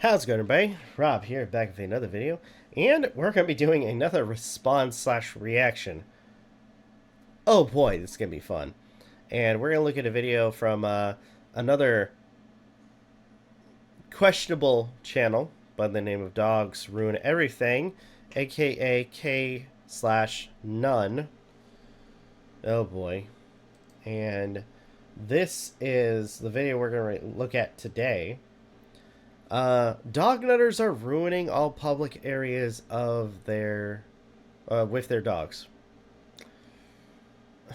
How's it going, everybody? Rob here, back with another video, and we're going to be doing another response/reaction. Oh boy, this is going to be fun. And we're going to look at a video from another questionable channel by the name of Dogs Ruin Everything, aka K/None. Oh boy. And this is the video we're going to look at today. Dog nutters are ruining all public areas of their, with their dogs.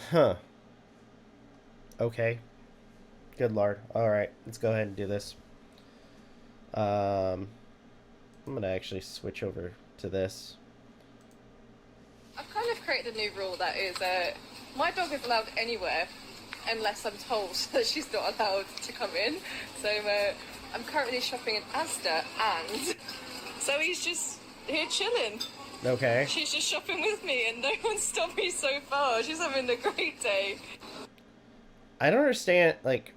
Huh. Okay. Good lord. Alright, let's go ahead and do this. I'm gonna actually switch over to this. I've kind of created a new rule that is, my dog is allowed anywhere unless I'm told that she's not allowed to come in. So, I'm currently shopping in Asda, and so he's just here chilling. Okay. She's just shopping with me, and no one's stopped me so far. She's having a great day. I don't understand, like...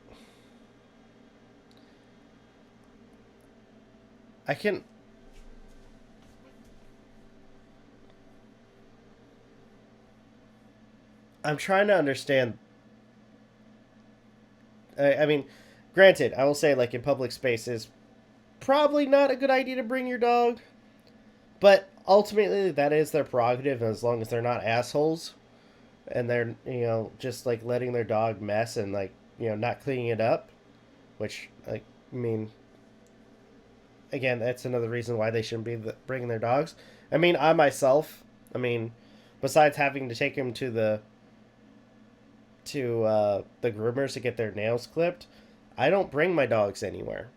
I'm trying to understand... I mean, granted, I will say, like, in public spaces, probably not a good idea to bring your dog. But ultimately, that is their prerogative, as long as they're not assholes. And they're, you know, just, like, letting their dog mess and, like, you know, not cleaning it up. Which, like, I mean... Again, that's another reason why they shouldn't be bringing their dogs. I mean, I myself, besides having to take them to the groomers to get their nails clipped, I don't bring my dogs anywhere.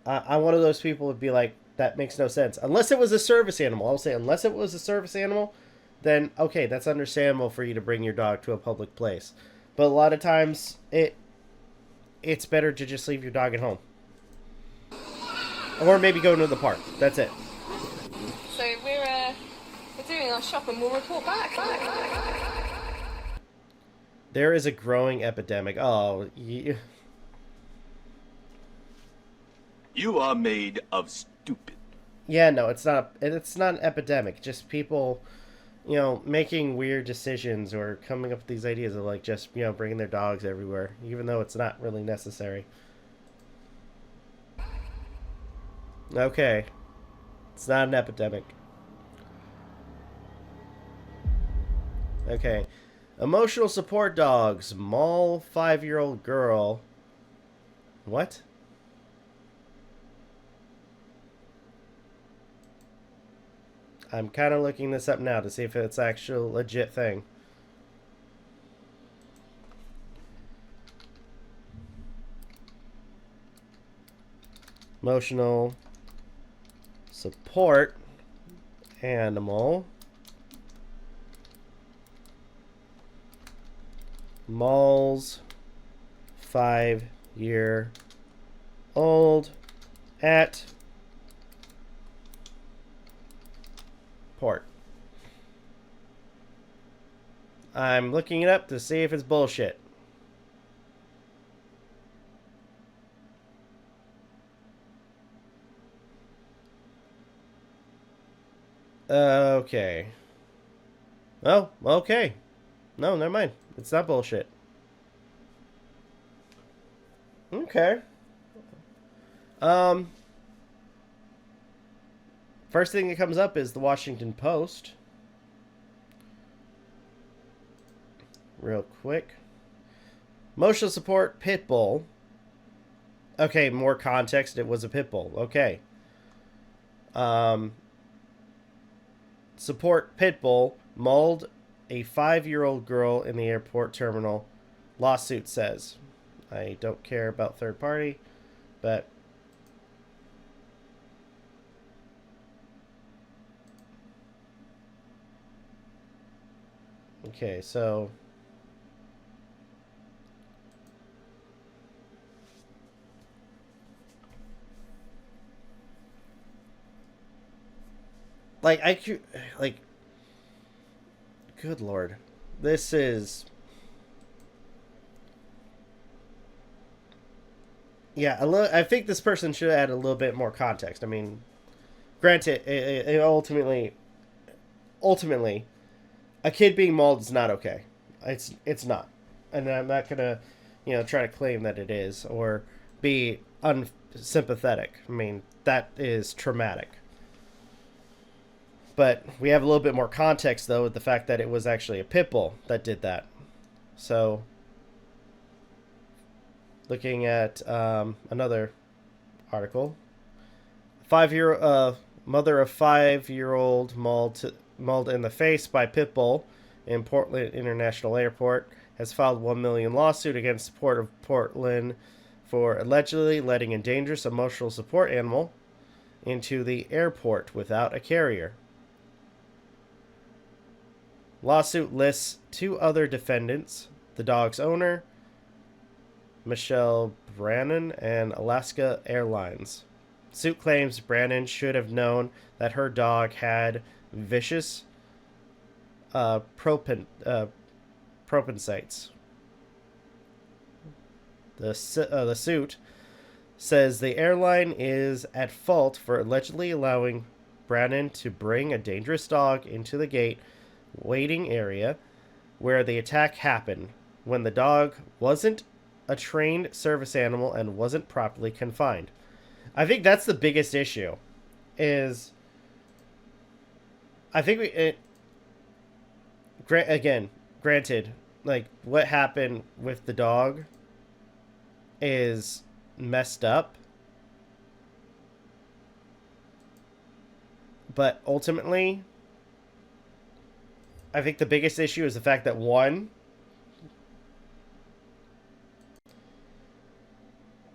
I'm one of those people who would be like, that makes no sense. Unless it was a service animal. I'll say, unless it was a service animal, then, okay, that's understandable for you to bring your dog to a public place. But a lot of times, it's better to just leave your dog at home. Or maybe go to the park. That's it. So we're doing our shop, and we'll report back. There is a growing epidemic. Oh, You are made of stupid. yeah, no, it's not. It's not an epidemic. Just people, you know, making weird decisions or coming up with these ideas of, like, just, you know, bringing their dogs everywhere, even though it's not really necessary. Okay, it's not an epidemic. Okay, emotional support dogs, maul 5-year-old girl. What? I'm kind of looking this up now to see if it's actual legit thing. Emotional support animal mauls 5-year-old at port. I'm looking it up to see if it's bullshit. Okay. Oh, okay. No, never mind. It's not bullshit. Okay. First thing that comes up is the Washington Post. Real quick. Emotional support pit bull. Okay, more context. It was a pit bull. Okay. Support pit bull mauled a 5-year-old girl in the airport terminal. Lawsuit says. I don't care about third party, but okay, so like, good lord. This is... Yeah, I think this person should add a little bit more context. I mean, granted, it ultimately, a kid being mauled is not okay. It's not, and I'm not gonna, try to claim that it is or be unsympathetic. I mean, that is traumatic. But we have a little bit more context though with the fact that it was actually a pit bull that did that. So, looking at another article, 5-year mother of 5-year-old mauled in the face by pit bull in Portland International Airport has filed 1 million lawsuit against Port of Portland for allegedly letting a dangerous emotional support animal into the airport without a carrier. Lawsuit lists 2 other defendants: the dog's owner, Michelle Brannon, and Alaska Airlines. Suit claims Brannon should have known that her dog had vicious propensites. The suit says the airline is at fault for allegedly allowing Brannon to bring a dangerous dog into the gate waiting area where the attack happened when the dog wasn't a trained service animal and wasn't properly confined. I think that's the biggest issue. Is I think granted, like what happened with the dog is messed up, but ultimately, I think the biggest issue is the fact that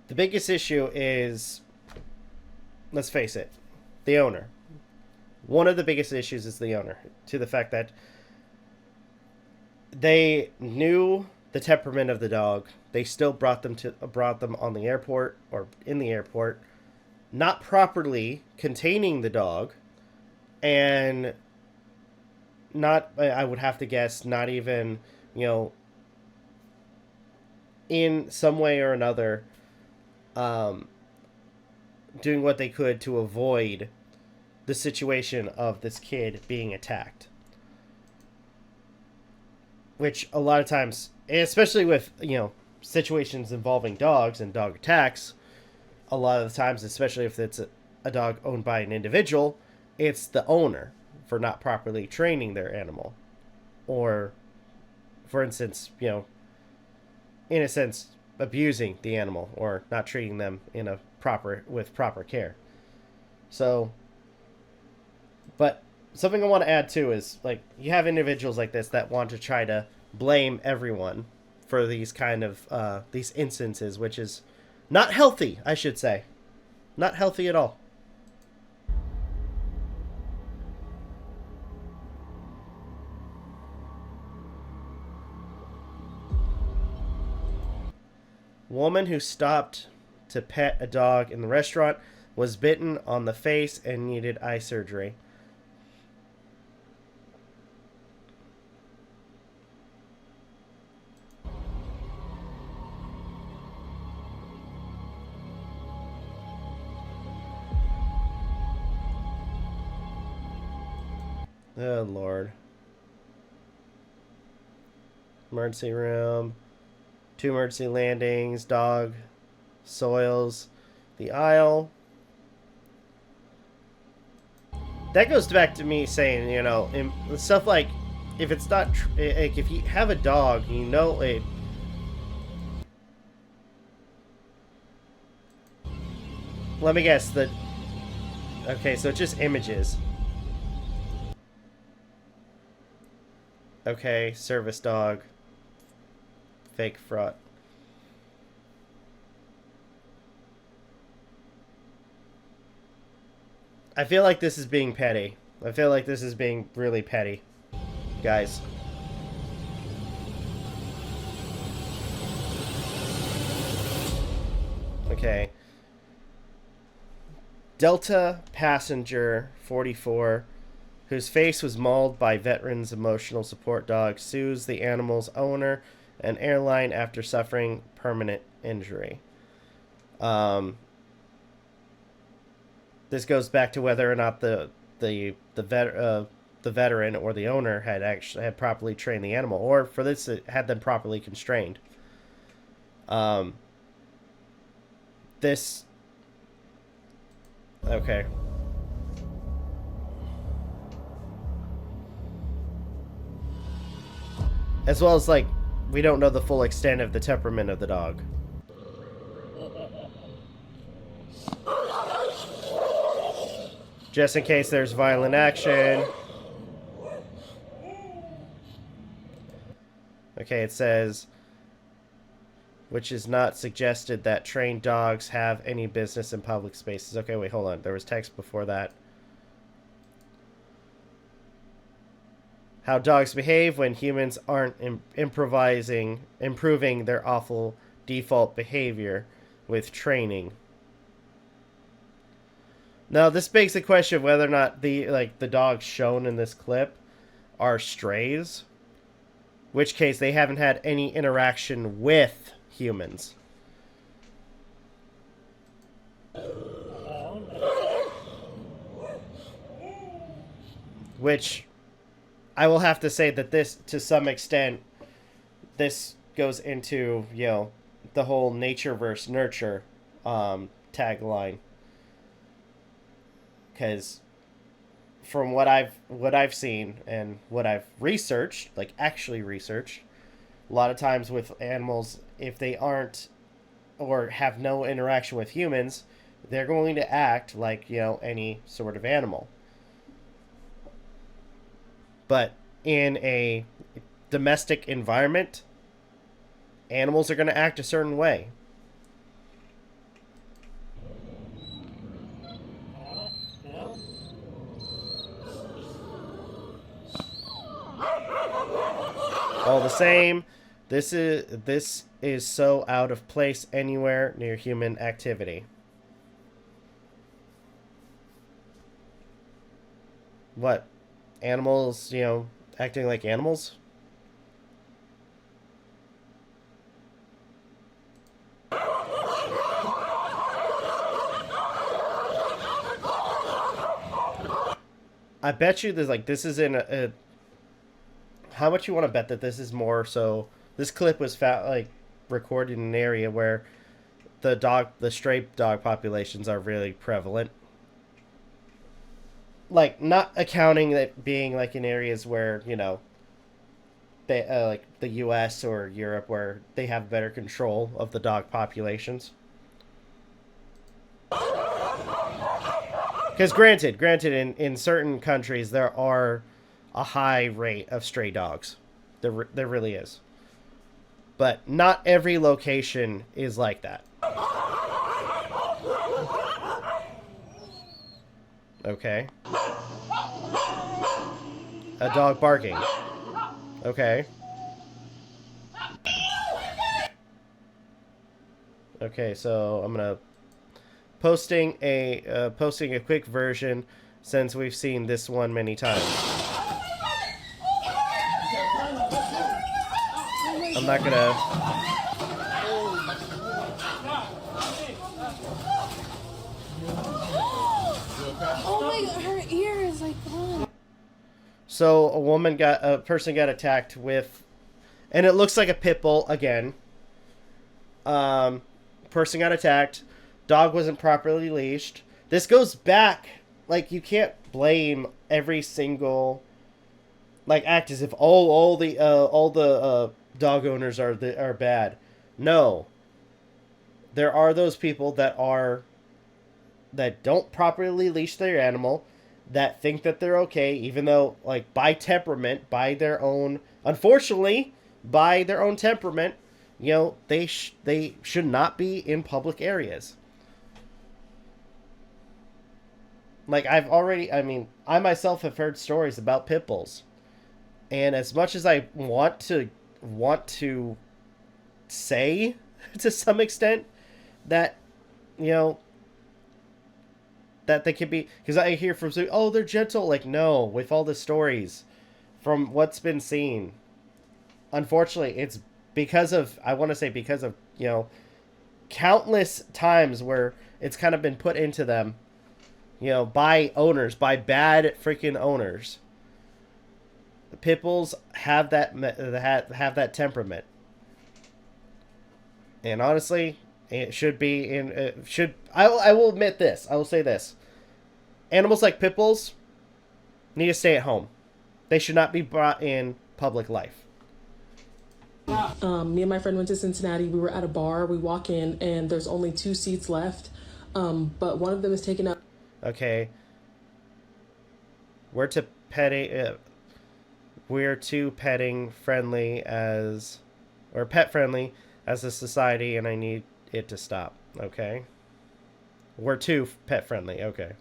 the biggest issue is, let's face it, the owner. One of the biggest issues is the owner, to the fact that they knew the temperament of the dog. They still brought them on the airport or in the airport, not properly containing the dog, and not, I would have to guess, not even, in some way or another, doing what they could to avoid the situation of this kid being attacked. Which a lot of times, especially with, situations involving dogs and dog attacks, a lot of the times, especially if it's a dog owned by an individual, it's the owner for not properly training their animal. Or, for instance, in a sense, abusing the animal or not treating them with proper care. So, but something I want to add too is, like, you have individuals like this that want to try to blame everyone for these kind of these instances, which is not healthy, I should say. Not healthy at all. Woman who stopped to pet a dog in the restaurant was bitten on the face and needed eye surgery. Oh, Lord. Emergency room. 2 emergency landings. Dog soils the aisle. That goes back to me saying, stuff like, if it's not, like, if you have a dog, it. Let me guess, okay, so it's just images. Okay, service dog. Fake fraud. I feel like this is being petty. I feel like this is being really petty, guys. Okay. Delta passenger 44, whose face was mauled by veterans' emotional support dog, sues the animal's owner and airline after suffering permanent injury. Um, this goes back to whether or not the veteran or the owner had properly trained the animal, or for this it had them properly constrained. This okay. As well as, like, we don't know the full extent of the temperament of the dog. Just in case there's violent action. Okay, it says, which is not suggested that trained dogs have any business in public spaces. Okay, wait, hold on. There was text before that. How dogs behave when humans aren't improving their awful default behavior with training. Now, this begs the question of whether or not the dogs shown in this clip are strays. Which case they haven't had any interaction with humans. Which I will have to say that this, to some extent, this goes into, you know, the whole nature versus nurture tagline. Because from what I've seen and what I've researched, like actually researched, a lot of times with animals, if they aren't or have no interaction with humans, they're going to act like, you know, any sort of animal. But in a domestic environment, animals are going to act a certain way. All the same, this is so out of place anywhere near human activity. What? Animals, you know, acting like animals? I bet you there's like, this is in a how much you want to bet that this is more so? This clip was recorded in an area where the stray dog populations are really prevalent. Like, not accounting that being like in areas where, you know, they like the U.S. or Europe where they have better control of the dog populations. Because granted, in certain countries there are a high rate of stray dogs. There really is. But not every location is like that. Okay. A dog barking. Okay. Okay, so I'm gonna posting a quick version since we've seen this one many times. I'm not gonna. Oh my god, her ear is like gone. So a person got attacked with, and it looks like a pit bull again. Person got attacked. Dog wasn't properly leashed. This goes back, like, you can't blame every single, like, act as if all the dog owners are bad. No. There are those people that don't properly leash their animal, that think that they're okay, even though, like, by temperament, unfortunately, by their own temperament, you know, they should not be in public areas. Like, I myself have heard stories about pit bulls. And as much as I want to say, to some extent, that, you know, that they could be, because I hear from some, oh, they're gentle. Like, no, with all the stories, from what's been seen, unfortunately, it's because of, you know, countless times where it's kind of been put into them, you know, by owners, by bad freaking owners. Pit bulls have that temperament, and honestly, it should be in. I will admit this. I will say this: animals like pit bulls need to stay at home. They should not be brought in public life. Me and my friend went to Cincinnati. We were at a bar. We walk in, and there's only 2 seats left, but one of them is taken up. Okay. We're too petting friendly as, or pet friendly as a society, and I need it to stop. Okay. We're too pet friendly. Okay.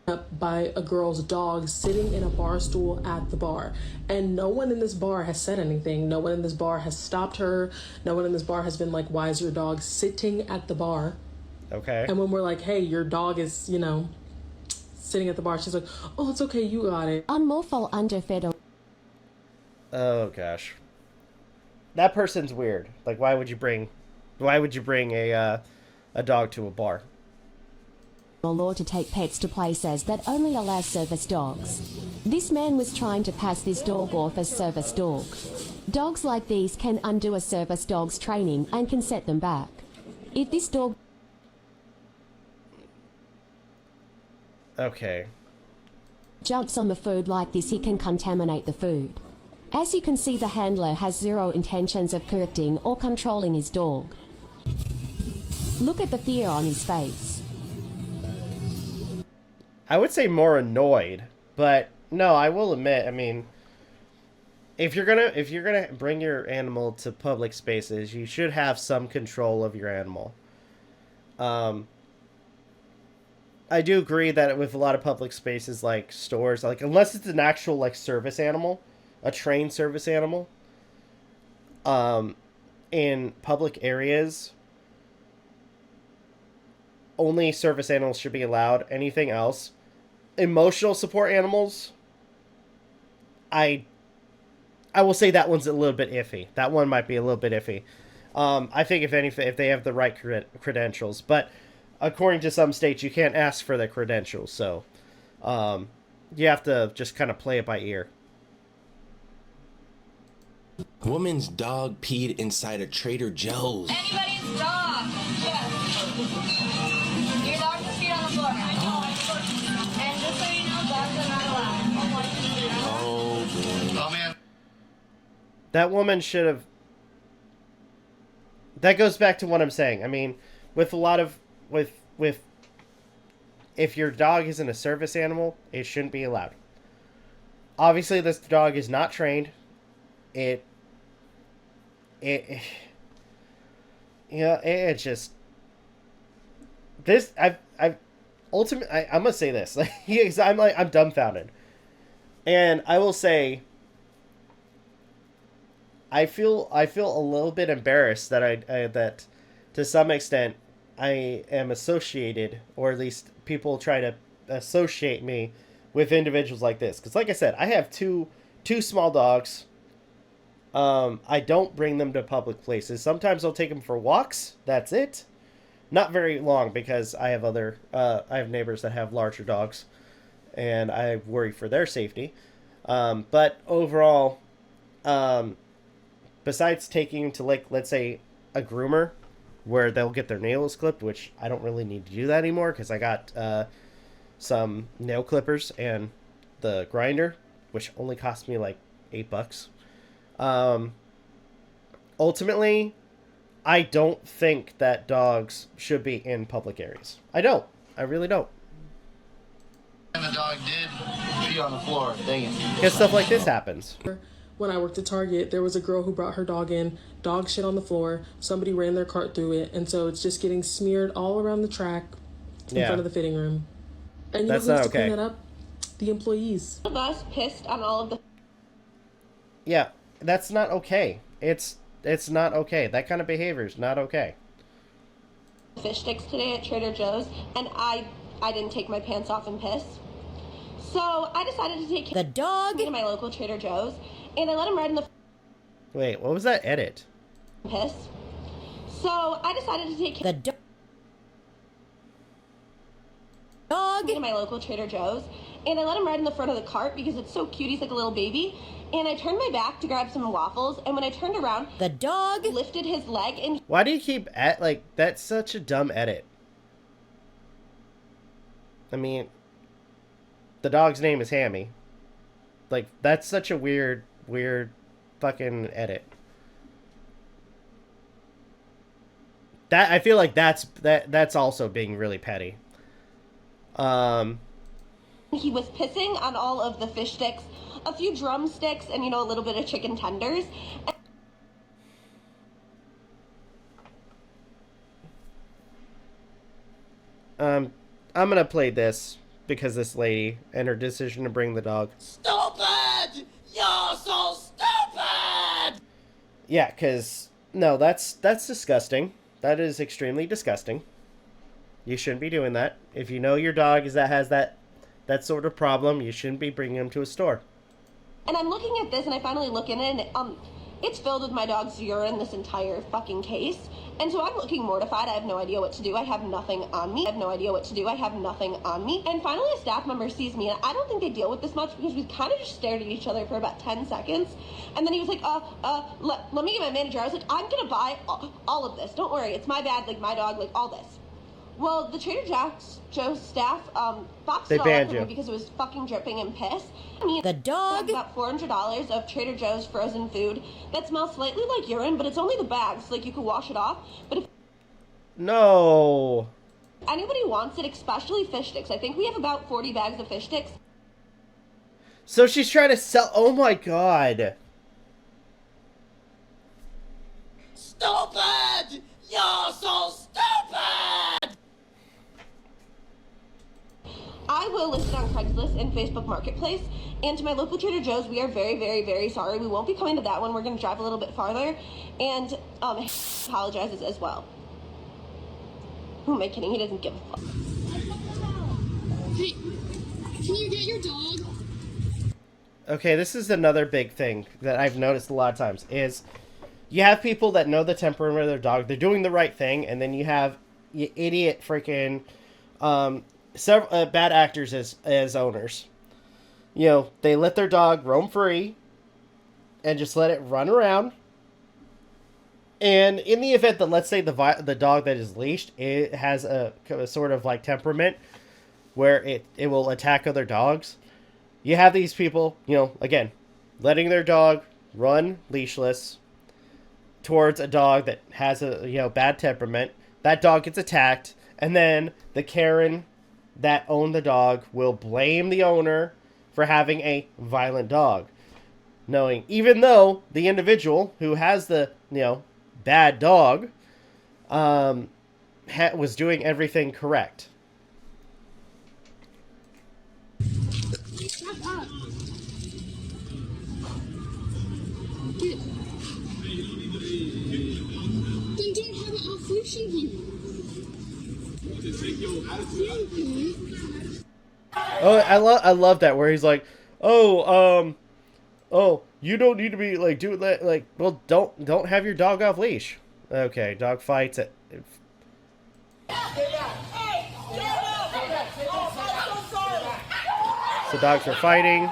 Up by a girl's dog sitting in a bar stool at the bar, and no one in this bar has said anything. No one in this bar has stopped her. No one in this bar has been like, why is your dog sitting at the bar? Okay. And when we're like, hey, your dog is, you know, sitting at the bar, she's like, oh, it's okay, you got it. Unlawful underfed. Oh gosh, that person's weird. Like, why would you bring a dog to a bar? Law to take pets to places that only allow service dogs. This man was trying to pass this dog off as service dog. Dogs like these can undo a service dog's training and can set them back. If this dog... Okay. Jumps on the food like this, he can contaminate the food. As you can see, the handler has zero intentions of correcting or controlling his dog. Look at the fear on his face. I would say more annoyed, but no, I will admit, I mean, if you're gonna bring your animal to public spaces, you should have some control of your animal. I do agree that with a lot of public spaces like stores, like unless it's an actual like service animal, a trained service animal, in public areas, only service animals should be allowed. Anything else, emotional support animals, I will say that one's a little bit iffy. That one might be a little bit iffy. I think if anything, if they have the right credentials, but according to some states, you can't ask for the credentials, so you have to just kind of play it by ear. Woman's dog peed inside a Trader Joe's. Anybody's dog. Yeah. Your dog just peed on the floor. And just so you know, dogs are not allowed. Oh, boy. Oh man. That woman should have... That goes back to what I'm saying. I mean, with a lot of... With if your dog isn't a service animal, it shouldn't be allowed. Obviously, this dog is not trained. It just... This... Ultimately, I'm gonna say this. I'm dumbfounded. And I will say... I feel a little bit embarrassed that that to some extent I am associated, or at least people try to associate me with individuals like this. Because like I said, I have two small dogs. I don't bring them to public places. Sometimes I'll take them for walks. That's it. Not very long, because I have I have neighbors that have larger dogs, and I worry for their safety. But overall, besides taking to, like, let's say a groomer where they'll get their nails clipped, which I don't really need to do that anymore because I got some nail clippers and the grinder, which only cost me like $8. Ultimately, I don't think that dogs should be in public areas. I don't. I really don't. And the dog did pee on the floor. Dang it. Because stuff like this happens. When I worked at Target, there was a girl who brought her dog in, dog shit on the floor, somebody ran their cart through it, and so it's just getting smeared all around the track in front of the fitting room. And you know who has to clean that up? The employees. One of us pissed on all of the... Yeah, that's not okay. It's not okay. That kind of behavior is not okay. fish sticks today at Trader Joe's, and I didn't take my pants off and piss. So I decided to take The dog to my local Trader Joe's, and I let him ride in the Wait, what was that edit? piss. So So I decided to take The dog to my local Trader Joe's, and I let him ride in the front of the cart because it's so cute. He's like a little baby. And I turned my back to grab some waffles, and when I turned around, the dog lifted his leg and Why do you keep at like that's such a dumb edit? I mean, the dog's name is Hammy. Like that's such a weird fucking edit. That I feel like that's also being really petty. he was pissing on all of the fish sticks, a few drumsticks, and a little bit of chicken tenders. I'm gonna play this because this lady and her decision to bring the dog. Stupid! You're so stupid! Yeah, because no, that's disgusting. That is extremely disgusting. You shouldn't be doing that. If you know your dog has that sort of problem, you shouldn't be bringing him to a store. And I'm looking at this, and I finally look in it, and it's filled with my dog's urine, this entire fucking case. And so I'm looking mortified. I have no idea what to do. I have nothing on me. And finally a staff member sees me, and I don't think they deal with this much because we kind of just stared at each other for about 10 seconds. And then he was like, let me get my manager. I was like, I'm gonna buy all of this. Don't worry, it's my bad, like my dog, like all this. Well, the Trader Joe's staff boxed They it all banned up for me you. because it was fucking dripping in piss. I mean, The dog about $400 of Trader Joe's frozen food that smells slightly like urine, but it's only the bags, like you could wash it off. But if No. anybody wants it, especially fish sticks, I think we have about 40 bags of fish sticks. So she's trying to sell. Oh my god. stupid! You're so stupid! I will list it on Craigslist and Facebook Marketplace. And to my local Trader Joe's, we are very, very, very sorry. We won't be coming to that one. We're going to drive a little bit farther. And apologizes as well. Who am I kidding? He doesn't give a fuck. Hey, can you get your dog? Okay, this is another big thing that I've noticed a lot of times is you have people that know the temperament of their dog. They're doing the right thing. And then you have you idiot freaking several bad actors as owners. They let their dog roam free and just let it run around. And in the event that, let's say, the dog that is leashed, it has a sort of like temperament where it will attack other dogs. You have these people, again, letting their dog run leashless towards a dog that has a bad temperament. That dog gets attacked, and then the Karen that owned the dog will blame the owner for having a violent dog, knowing even though the individual who has the bad dog was doing everything correct. Shut up. Get. Then don't have it off leashing him. Oh, I love that where he's like, oh, you don't need to be like doing that. Like, well, don't have your dog off leash. Okay, dog fights it. So dogs are fighting.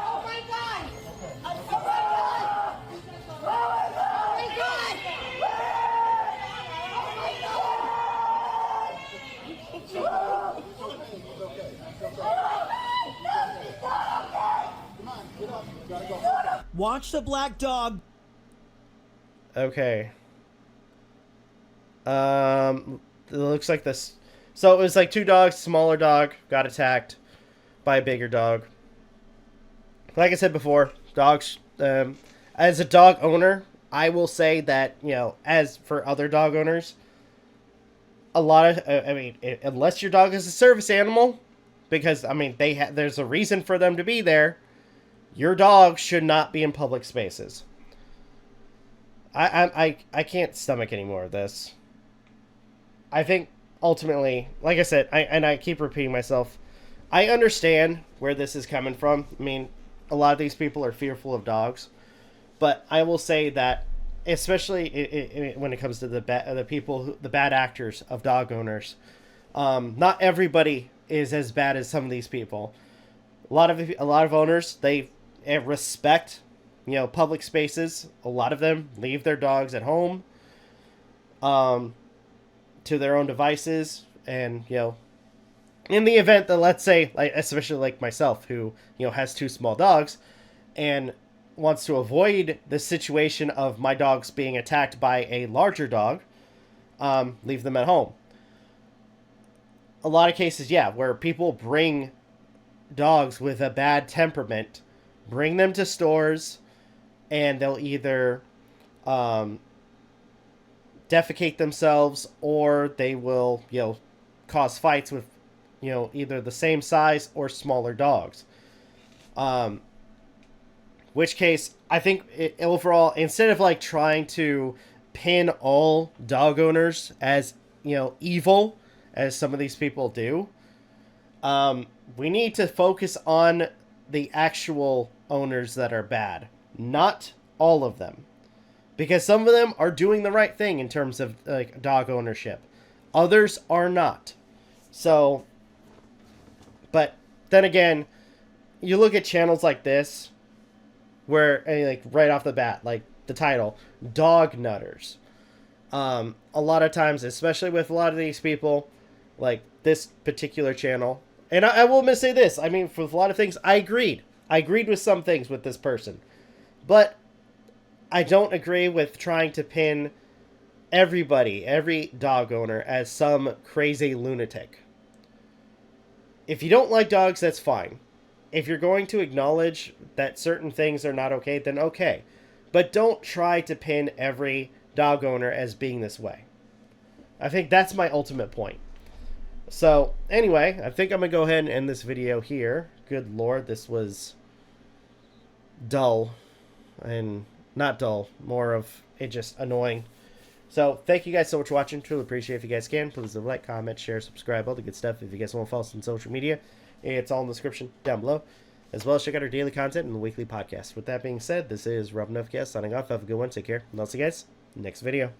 Watch the black dog. Okay. It looks like this. So it was like two dogs. Smaller dog got attacked by a bigger dog. Like I said before, dogs. As a dog owner, I will say that as for other dog owners, a lot of unless your dog is a service animal, because there's a reason for them to be there. Your dog should not be in public spaces. I can't stomach any more of this. I think ultimately, like I said, I keep repeating myself, I understand where this is coming from. A lot of these people are fearful of dogs, but I will say that especially when it comes to the bad actors of dog owners. Not everybody is as bad as some of these people. A lot of owners, they respect, public spaces. A lot of them leave their dogs at home, to their own devices, and in the event that, let's say, like, especially like myself, who has two small dogs, and wants to avoid the situation of my dogs being attacked by a larger dog, leave them at home. A lot of cases, where people bring dogs with a bad temperament, bring them to stores, and they'll either defecate themselves, or they will, cause fights with, either the same size or smaller dogs. Which case, I think overall, instead of like trying to pin all dog owners as, evil, as some of these people do, we need to focus on the actual owners that are bad, not all of them. Because some of them are doing the right thing in terms of like dog ownership. Others are not. So, but then again, you look at channels like this, where, like, right off the bat, like the title, Dog Nutters. A lot of times, especially with a lot of these people, like this particular channel, and I will say this, I mean, for a lot of things, I agreed with some things with this person, but I don't agree with trying to pin every dog owner as some crazy lunatic. If you don't like dogs, that's fine. If you're going to acknowledge that certain things are not okay, then okay. But don't try to pin every dog owner as being this way. I think that's my ultimate point. So, anyway, I think I'm going to go ahead and end this video here. Good lord, this was dull. And not dull, more of it just annoying. So, thank you guys so much for watching. Truly appreciate it. If you guys can, please like, comment, share, subscribe, all the good stuff. If you guys want to follow us on social media, it's all in the description down below. As well as check out our daily content and the weekly podcast. With that being said, this is Rob Novakast signing off. Have a good one. Take care. And I'll see you guys next video.